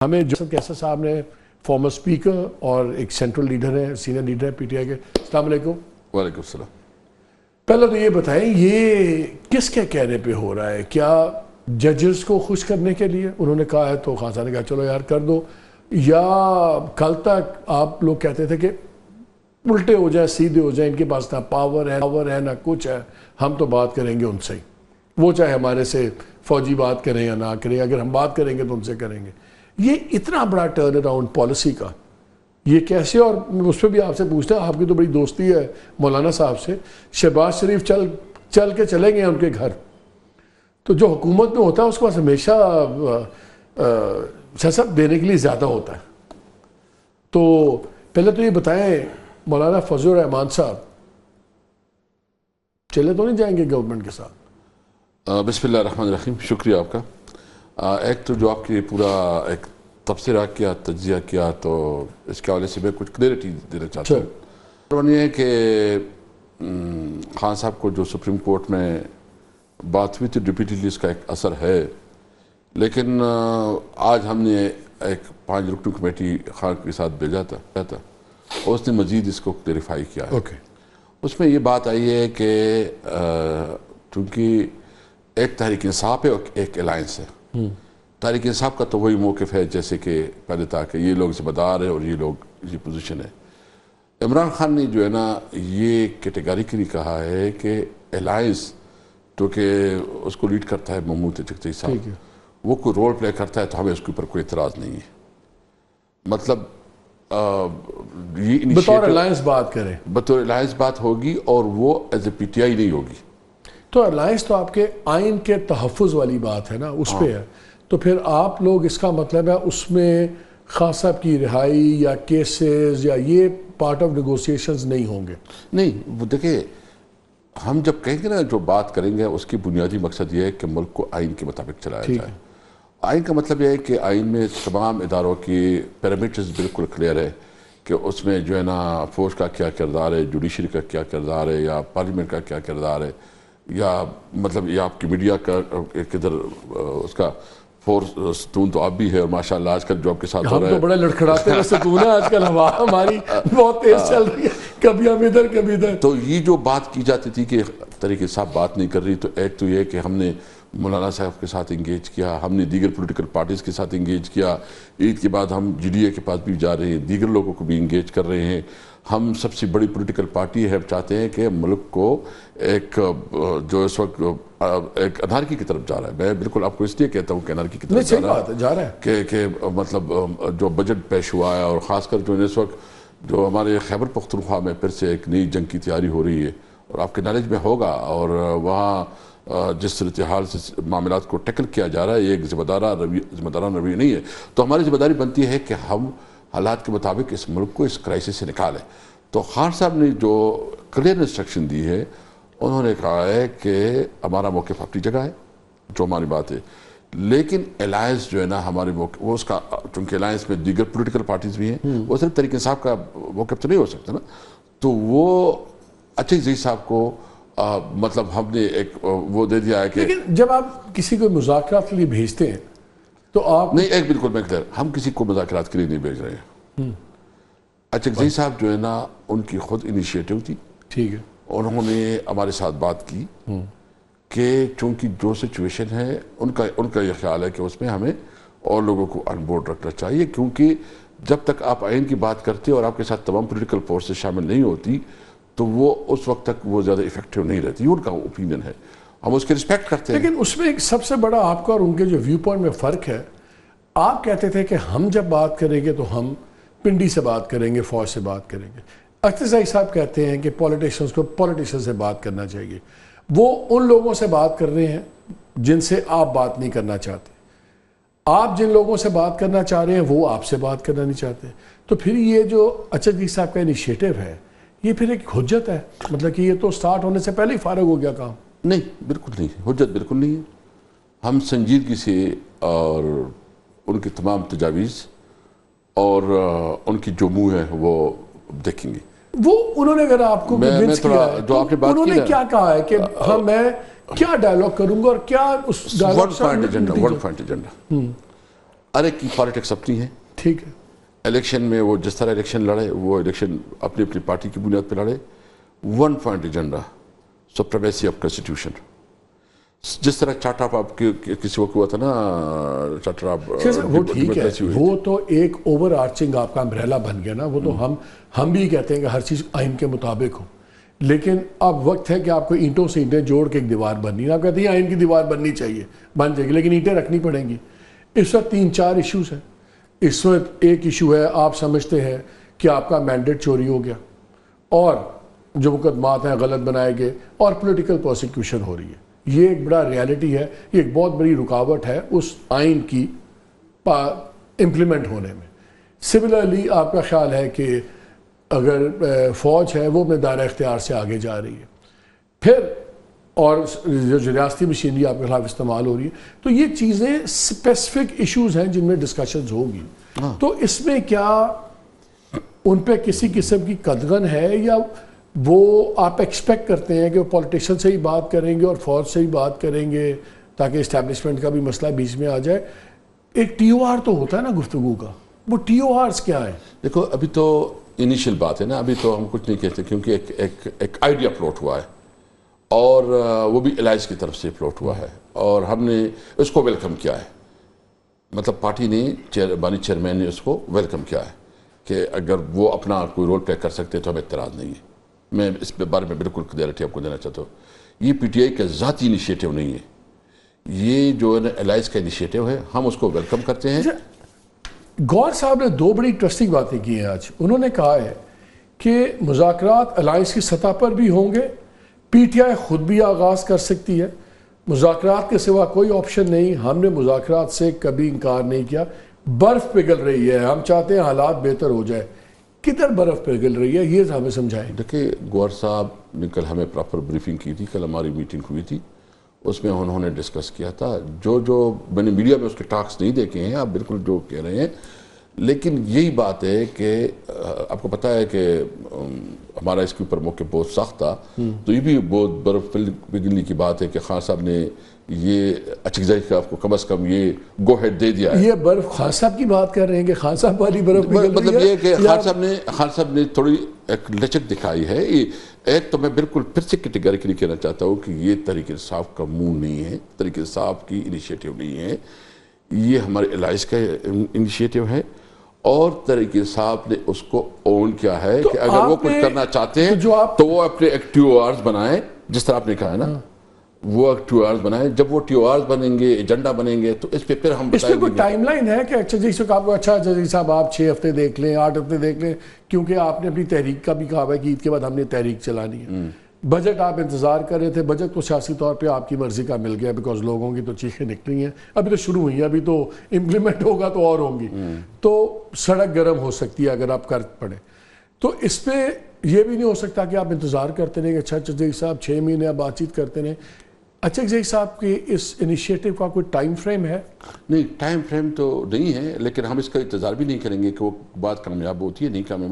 ہمیں جوسف کیسر صاحب نے فارمر اسپیکر اور ایک سینٹرل لیڈر ہیں، سینئر لیڈر ہیں پی ٹی آئی کے. السلام علیکم. وعلیکم السلام. پہلے تو یہ بتائیں یہ کس کے کہنے پہ ہو رہا ہے؟ کیا ججز کو خوش کرنے کے لیے انہوں نے کہا ہے تو خان صاحب نے کہا چلو یار کر دو، یا کل تک آپ لوگ کہتے تھے کہ الٹے ہو جائیں سیدھے ہو جائیں، ان کے پاس نہ پاور ہے نہ کچھ ہے، ہم تو بات کریں گے ان سے ہی، وہ چاہے ہمارے سے فوجی بات کریں یا نہ کریں، اگر ہم بات کریں گے تو ان سے کریں گے. یہ اتنا بڑا ٹرن اراؤنڈ پالیسی کا یہ کیسے؟ اور اس پہ بھی آپ سے پوچھتے ہیں، آپ کی تو بڑی دوستی ہے مولانا صاحب سے، شہباز شریف چل کے چلیں گے ان کے گھر، تو جو حکومت میں ہوتا ہے اس کے پاس ہمیشہ سیاست دینے کے لیے زیادہ ہوتا ہے. تو پہلے تو یہ بتائیں مولانا فضل الرحمان صاحب چلے تو نہیں جائیں گے گورنمنٹ کے ساتھ؟ بسم اللہ الرحمن الرحیم. شکریہ آپ کا. ایک تو جو آپ کی پورا ایک تبصرہ کیا، تجزیہ کیا، تو اس کے حوالے سے میں کچھ کلیئرٹی دینا چاہتا ہوں. یہ ہے کہ خان صاحب کو جو سپریم کورٹ میں بات ہوئی تھی ریپیٹڈلی اس کا ایک اثر ہے، لیکن آج ہم نے ایک 5 رکنی کمیٹی خان کے ساتھ بھیجا تھا اور اس نے مزید اس کو کلیریفائی کیا ہے. اس میں یہ بات آئی ہے کہ چونکہ ایک تحریک انصاف ہے اور ایک الائنس ہے. تحریک انصاف کا تو وہی موقف ہے جیسے کہ پہلے تھا کہ یہ لوگ ذمہ دار ہے اور یہ لوگ یہ پوزیشن ہے. عمران خان نے جو ہے نا یہ کیٹیگریکلی کہا ہے کہ الائنس جو کہ اس کو لیڈ کرتا ہے محمود چکچی صاحب، وہ کوئی رول پلے کرتا ہے تو ہمیں اس کے اوپر کوئی اعتراض نہیں ہے. مطلب یہ بطور الائنس بات کریں، بطور الائنس بات ہوگی اور وہ as a P T I نہیں ہوگی. تو الائنس تو آپ کے آئین کے تحفظ والی بات ہے نا، اس پہ ہے. تو پھر آپ لوگ اس کا مطلب ہے اس میں خان صاحب کی رہائی یا کیسز یا یہ پارٹ آف نیگوسیشنز نہیں ہوں گے؟ نہیں، وہ دیکھیں ہم جب کہیں گے نا جو بات کریں گے اس کی بنیادی مقصد یہ ہے کہ ملک کو آئین کے مطابق چلایا جائے. آئین کا مطلب یہ ہے کہ آئین میں تمام اداروں کی پیرامیٹرز بالکل کلیئر ہے کہ اس میں جو ہے نا فوج کا کیا کردار ہے، جوڈیشری کا کیا کردار ہے، یا پارلیمنٹ کا کیا کردار ہے، یا مطلب یہ آپ کی میڈیا کا کدھر اس کا فورس ستون تو آپ بھی ہے. اور ماشاءاللہ آج کل جو آپ کے ساتھ ہو رہا ہے، ہم تو بڑے لڑکھڑاتے ہیں ستون ہے آج کل، ہماری بہت تیز چل رہی ہے، کبھی ہم ادھر کبھی ادھر. تو یہ جو بات کی جاتی تھی کہ طریقے صاحب بات نہیں کر رہی، تو ایک تو یہ کہ ہم نے مولانا صاحب کے ساتھ انگیج کیا، ہم نے دیگر پولیٹیکل پارٹیز کے ساتھ انگیج کیا. عید کے بعد ہم جی ڈی اے کے پاس بھی جا رہے ہیں، دیگر لوگوں کو بھی انگیج کر رہے ہیں. ہم سب سے بڑی پولیٹیکل پارٹی ہے، چاہتے ہیں کہ ملک کو ایک جو اس وقت ایک انارکی کی طرف جا رہا ہے. میں بالکل آپ کو اس لیے کہتا ہوں کہ انارکی کی طرف جا رہا ہے کہ مطلب جو بجٹ پیش ہوا ہے، اور خاص کر جو اس وقت جو ہمارے خیبر پختونخوا میں پھر سے ایک نئی جنگ کی تیاری ہو رہی ہے، اور آپ کے نالج میں ہوگا، اور وہاں جس صورتحال سے معاملات کو ٹیکل کیا جا رہا ہے، یہ ایک ذمہ دارانہ رویہ نہیں ہے. تو ہماری ذمہ داری بنتی ہے کہ ہم حالات کے مطابق اس ملک کو اس کرائسس سے نکالیں. تو خان صاحب نے جو کلیئر انسٹرکشن دی ہے، انہوں نے کہا ہے کہ ہمارا موقف اپنی جگہ ہے، جو ہماری بات ہے، لیکن الائنس جو ہے نا ہمارے موقف وہ اس کا، چونکہ الائنس میں دیگر پولیٹیکل پارٹیز بھی ہیں، وہ صرف طریق انصاف کا موقف تو نہیں ہو سکتا نا. تو وہ اچھے زئی صاحب کو مطلب ہم نے ایک وہ دے دیا ہے کہ لیکن جب آپ کسی کو مذاکرات کے لیے بھیجتے ہیں تو آپ نہیں، ایک بالکل میں کلیئر، ہم کسی کو مذاکرات کے لیے نہیں بھیج رہے ہیں. اچھا زئی صاحب جو ہے نا ان کی خود انیشیٹو تھی، ٹھیک ہے، انہوں نے ہمارے ساتھ بات کی کہ چونکہ جو سچویشن ہے ان کا یہ خیال ہے کہ اس میں ہمیں اور لوگوں کو آن بورڈ رکھنا چاہیے، کیونکہ جب تک آپ آئین کی بات کرتے اور آپ کے ساتھ تمام پولیٹیکل فورسز شامل نہیں ہوتی تو وہ اس وقت تک وہ زیادہ ایفیکٹیو نہیں رہتی. ان کا اوپینین ہے، ہم اس کے رسپیکٹ کرتے ہیں. لیکن اس میں ایک سب سے بڑا آپ کا اور ان کے جو ویو پوائنٹ میں فرق ہے، آپ کہتے تھے کہ ہم جب بات کریں گے تو ہم پنڈی سے بات کریں گے، فوج سے بات کریں گے. اختر زئی صاحب کہتے ہیں کہ پولیٹیشنز کو پولیٹیشن سے بات کرنا چاہیے. وہ ان لوگوں سے بات کر رہے ہیں جن سے آپ بات نہیں کرنا چاہتے، آپ جن لوگوں سے بات کرنا چاہ رہے ہیں وہ آپ سے بات کرنا نہیں چاہتے. تو پھر یہ جو اختر زئی صاحب کا انیشیٹو ہے، یہ پھر ایک حجت ہے، مطلب کہ یہ تو سٹارٹ ہونے سے پہلے ہی فارغ ہو گیا کام. نہیں، بالکل نہیں، حجت بالکل نہیں ہے. ہم سنجیدگی سے اور ان کی تمام تجاویز اور ان کی جو منہ ہے وہ دیکھیں گے. وہ انہوں نے اگر آپ کو کنونس کیا ہے تو انہوں نے کیا کہا ہے کہ ہاں میں کیا ڈائیلاگ کروں گا اور کیا اس ڈائیلاگ ون پوائنٹ ایجنڈا ارے کی پالیٹکس اپنی ہے. ٹھیک ہے. الیکشن میں وہ جس طرح الیکشن لڑے وہ الیکشن اپنی اپنی پارٹی کی بنیاد پہ لڑے. 1 point agenda, supremacy of constitution. جس طرح چارٹر آف کسی وقت ہوا تھا نا, چارٹر آف وہ ٹھیک ہے, وہ تو ایک اوور آرچنگ آپ کا امبریلا بن گیا نا. وہ تو ہم بھی کہتے ہیں کہ ہر چیز آئین کے مطابق ہو, لیکن اب وقت ہے کہ آپ کو اینٹوں سے اینٹیں جوڑ کے ایک دیوار بننی ہے. آپ کہتے ہیں آئین کی دیوار بننی چاہیے, بن جائے گی, لیکن اینٹیں رکھنی پڑیں گی. اس وقت 3-4 ایشوز ہیں. اس وقت ایک ایشو ہے, آپ سمجھتے ہیں کہ آپ کا مینڈیٹ چوری ہو گیا اور جو مقدمات ہیں غلط بنائے گئے اور پولیٹیکل پروسیکیوشن ہو رہی ہے. یہ ایک بڑا ریالٹی ہے, یہ ایک بہت بڑی رکاوٹ ہے اس آئین کی امپلیمنٹ ہونے میں. سملرلی آپ کا خیال ہے کہ اگر فوج ہے وہ اپنے دائرہ اختیار سے آگے جا رہی ہے, پھر اور جو ریاستی مشینری آپ کے خلاف استعمال ہو رہی ہے, تو یہ چیزیں اسپیسیفک ایشوز ہیں جن میں ڈسکشنز ہوگی. تو اس میں کیا ان پہ کسی قسم کی قدغن ہے, یا وہ آپ ایکسپیکٹ کرتے ہیں کہ وہ پولیٹیشین سے ہی بات کریں گے اور فوج سے ہی بات کریں گے تاکہ اسٹیبلشمنٹ کا بھی مسئلہ بیچ میں آ جائے؟ ایک ٹی او آر تو ہوتا ہے نا گفتگو کا, وہ ٹی او آرز کیا ہے؟ دیکھو ابھی تو انیشیل بات ہے نا, ابھی تو ہم کچھ نہیں کہتے کیونکہ ایک آئیڈیا فلوٹ ہوا ہے اور وہ بھی الائنس کی طرف سے فلوٹ ہوا ہے اور ہم نے اس کو ویلکم کیا ہے. مطلب پارٹی نے بانی چیئرمین نے اس کو ویلکم کیا ہے کہ اگر وہ اپنا کوئی رول پلے کر سکتے تو ہمیں اعتراض نہیں ہے. میں اس بارے میں بالکل کلیئرٹی آپ کو دینا چاہتا ہوں. یہ پی ٹی آئی کا ذاتی انیشیٹو نہیں ہے, یہ جو ہے نا الائنس کا انیشیٹو ہے, ہم اس کو ویلکم کرتے ہیں. گور صاحب نے 2 بڑی انٹرسٹنگ باتیں کی ہیں آج. انہوں نے کہا ہے کہ مذاکرات الائنس کی سطح پر بھی ہوں گے, پی ٹی آئی خود بھی آغاز کر سکتی ہے, مذاکرات کے سوا کوئی آپشن نہیں. ہم نے مذاکرات سے کبھی انکار نہیں کیا. برف پگھل رہی ہے, ہم چاہتے ہیں حالات بہتر ہو جائے. کدھر برف پگھل رہی ہے یہ ہمیں سمجھائیں. دیکھیں گوہر صاحب نے کل ہمیں پراپر بریفنگ کی تھی, کل ہماری میٹنگ ہوئی تھی, اس میں انہوں نے ڈسکس کیا تھا. جو میں نے میڈیا میں اس کے ٹاکس نہیں دیکھے ہیں, آپ بالکل جو کہہ رہے ہیں, لیکن یہی بات ہے کہ آپ کو پتہ ہے کہ ہمارا اس کے اوپر موقع بہت سخت تھا, تو یہ بھی بہت برف پگھلنے کی بات ہے کہ خان صاحب نے یہ اچھائی کا آپ کو کم از کم یہ گو ہیڈ دے دیا ہے. یہ برف خان صاحب کی بات کر رہے ہیں کہ خان صاحب والی برف پگھل رہی ہے؟ مطلب یہ کہ خان صاحب نے تھوڑی ایک لچک دکھائی ہے. ایک تو میں بالکل پھر سے کیٹیگریکلی کہنا چاہتا ہوں کہ یہ تحریک انصاف کا منہ نہیں ہے, تحریک انصاف کی انیشیٹو نہیں ہے, یہ ہمارے الائنس کا انیشیٹو ہے اور تحریک انصاف نے اس کو اون کیا ہے کہ اگر وہ کچھ کرنا چاہتے ہیں تو وہ اپنے ایک ٹی او آرز بنائیں, جس طرح آپ نے کہا ہے نا, وہ ٹی او آرز بنائیں. جب وہ ٹی او آرز بنیں گے, ایجنڈا بنیں گے, تو اس پہ پھر ہم اس پہ کوئی ٹائم لائن ہے کہ اچھا جی آپ کو اچھا جی صاحب آپ 6 ہفتے دیکھ لیں, 8 ہفتے دیکھ لیں, کیونکہ آپ نے اپنی تحریک کا بھی کہا ہے کہ عید کے بعد ہم نے تحریک چلانی ہے. بجٹ آپ انتظار کر رہے تھے, بجٹ تو سیاسی طور پہ آپ کی مرضی کا مل گیا بیکاز لوگوں کی تو چیخیں نکلی ہیں, ابھی تو شروع ہوئی ہیں, ابھی تو امپلیمنٹ ہوگا تو اور ہوں گی, تو سڑک گرم ہو سکتی ہے اگر آپ کر پڑیں. تو اس پہ یہ بھی نہیں ہو سکتا کہ آپ انتظار کرتے رہیں کہ اچھا جی صاحب 6 مہینے آپ بات چیت کرتے رہیں. اچھا جی صاحب کی اس انیشیٹو کا کوئی ٹائم فریم ہے؟ نہیں, ٹائم فریم تو نہیں ہے, لیکن ہم اس کا انتظار بھی نہیں کریں گے کہ وہ بات کامیاب ہوتی ہے نہیں کامیاب